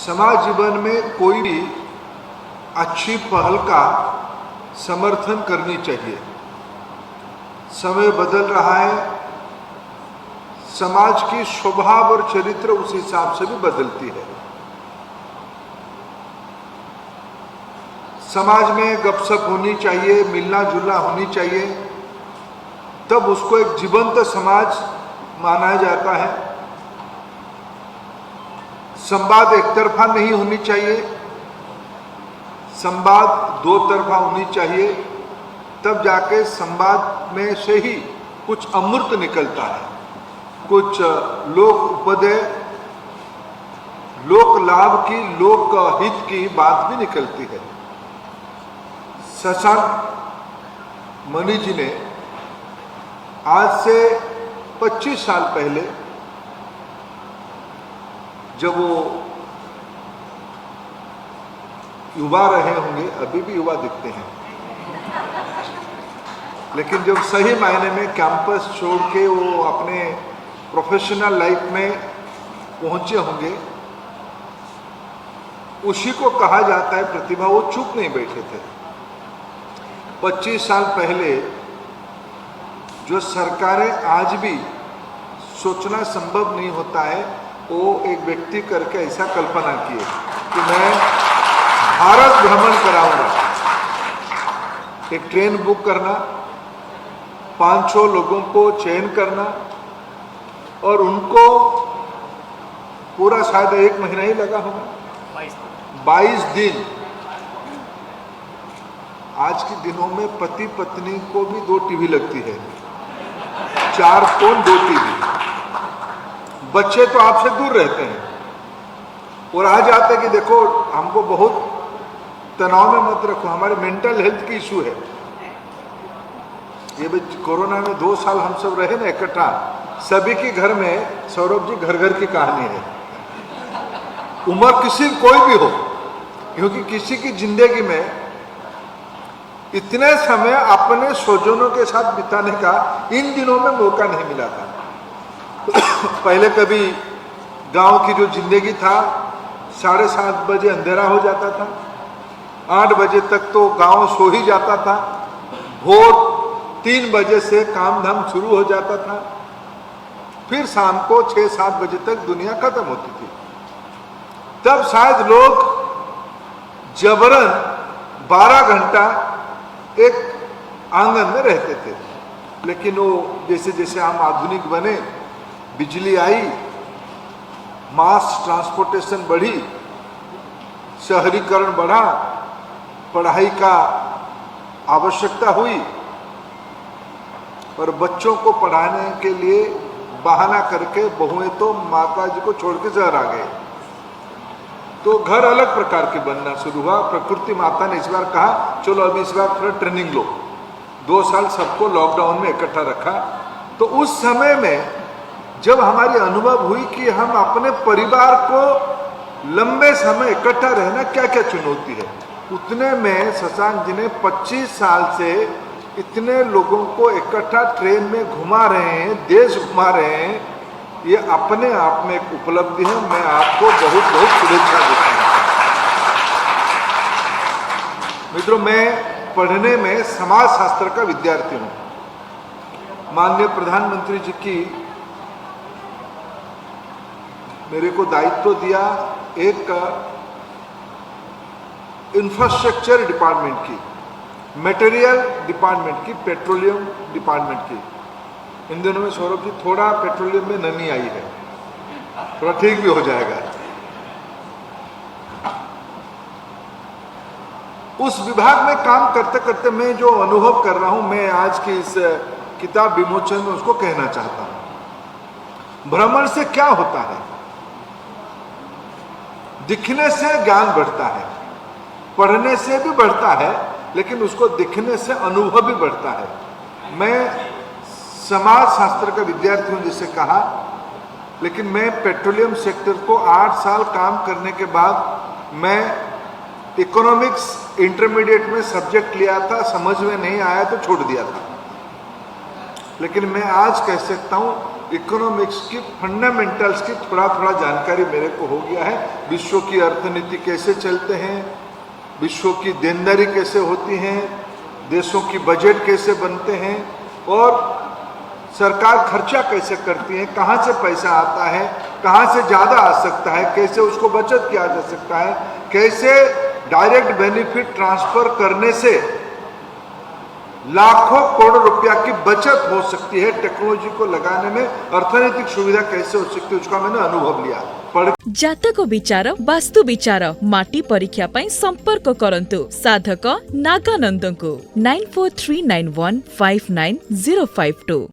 समाज जीवन में कोई भी अच्छी पहल का समर्थन करनी चाहिए। समय बदल रहा है, समाज की स्वभाव और चरित्र उस हिसाब से भी बदलती है। समाज में गपशप होनी चाहिए, मिलना जुलना होनी चाहिए, तब उसको एक जीवंत समाज माना जाता है। संवाद एक तरफा नहीं होनी चाहिए, संवाद दो तरफा होनी चाहिए, तब जाके संवाद में से ही कुछ अमृत निकलता है, कुछ लोक उपदय, लोक लाभ की, लोक हित की बात भी निकलती है। शशांक मणि जी ने आज से 25 साल पहले, जब वो युवा रहे होंगे, अभी भी युवा दिखते हैं, लेकिन जब सही मायने में कैंपस छोड़ के वो अपने प्रोफेशनल लाइफ में पहुंचे होंगे, उसी को कहा जाता है प्रतिभा। वो चुप नहीं बैठे थे। 25 साल पहले जो सरकारें आज भी सोचना संभव नहीं होता है, वो एक व्यक्ति करके ऐसा कल्पना किए कि मैं भारत भ्रमण कराऊंगा। एक ट्रेन बुक करना, 500 लोगों को चयन करना और उनको पूरा शायद 1 महीना ही लगा होगा, 22 दिन। आज के दिनों में पति पत्नी को भी 2 टीवी लगती है, 4 फोन 2 टीवी। बच्चे तो आपसे दूर रहते हैं और आ जाते हैं कि देखो हमको बहुत तनाव में मत रखो, हमारे मेंटल हेल्थ की इशू है। ये भी कोरोना में 2 साल हम सब रहे ना इकट्ठा, सभी के घर में, सौरभ जी, घर घर की कहानी है। उम्र किसी कोई भी हो, क्योंकि किसी की जिंदगी में इतने समय अपने स्वजनों के साथ बिताने का इन दिनों में मौका नहीं मिला था। पहले कभी गांव की जो जिंदगी था, 7:30 बजे अंधेरा हो जाता था, 8 बजे तक तो गांव सो ही जाता था, भोर 3 बजे से काम धाम शुरू हो जाता था, फिर शाम को 6-7 बजे तक दुनिया खत्म होती थी। तब शायद लोग जबरन 12 घंटा एक आंगन में रहते थे, लेकिन वो जैसे जैसे हम आधुनिक बने, बिजली आई, मास ट्रांसपोर्टेशन बढ़ी, शहरीकरण बढ़ा, पढ़ाई का आवश्यकता हुई, और बच्चों को पढ़ाने के लिए बहाना करके बहुएं तो माता जी को छोड़ के शहर आ गए। तो घर अलग प्रकार के बनना शुरू हुआ। प्रकृति माता ने इस बार कहा चलो अभी इस बार थोड़ा ट्रेनिंग लो। 2 साल सबको लॉकडाउन में इकट्ठा रखा। तो उस समय में जब हमारी अनुभव हुई कि हम अपने परिवार को लंबे समय इकट्ठा रहना क्या क्या चुनौती है, उतने में शशांक जी ने 25 साल से इतने लोगों को इकट्ठा ट्रेन में घुमा रहे हैं, देश घुमा रहे हैं। ये अपने आप में एक उपलब्धि है। मैं आपको बहुत बहुत शुभेच्छा देता हूं। मित्रों, मैं पढ़ने में समाज शास्त्र का विद्यार्थी हूं। माननीय प्रधानमंत्री जी की मेरे को दायित्व दिया एक इंफ्रास्ट्रक्चर डिपार्टमेंट की, मटेरियल डिपार्टमेंट की, पेट्रोलियम डिपार्टमेंट की। इन दिनों में सौरभ जी थोड़ा पेट्रोलियम में नमी आई है, थोड़ा ठीक भी हो जाएगा। उस विभाग में काम करते करते मैं जो अनुभव कर रहा हूं, मैं आज की इस किताब विमोचन में उसको कहना चाहता हूं। भ्रमण से क्या होता है? दिखने से ज्ञान बढ़ता है, पढ़ने से भी बढ़ता है, लेकिन उसको दिखने से अनुभव भी बढ़ता है। मैं समाज शास्त्र का विद्यार्थी हूं जिसे कहा, लेकिन मैं पेट्रोलियम सेक्टर को 8 साल काम करने के बाद मैं इकोनॉमिक्स इंटरमीडिएट में सब्जेक्ट लिया था, समझ में नहीं आया तो छोड़ दिया था। लेकिन मैं आज कह सकता हूं इकोनॉमिक्स की फंडामेंटल्स की थोड़ा थोड़ा जानकारी मेरे को हो गया है। विश्व की अर्थनीति कैसे चलते हैं, विश्व की देनदारी कैसे होती है, देशों की बजट कैसे बनते हैं और सरकार खर्चा कैसे करती है, कहाँ से पैसा आता है, कहाँ से ज़्यादा आ सकता है, कैसे उसको बचत किया जा सकता है, कैसे डायरेक्ट बेनिफिट ट्रांसफर करने से लाखों करोड़ रुपया की बचत हो सकती है, टेक्नोलॉजी को लगाने में अर्थनैतिक सुविधा कैसे हो सकती है, उसका मैंने अनुभव लिया। जातक विचार वास्तु विचार माटी परीक्षा पई संपर्क करंतु साधक नागानंद को 9439159052।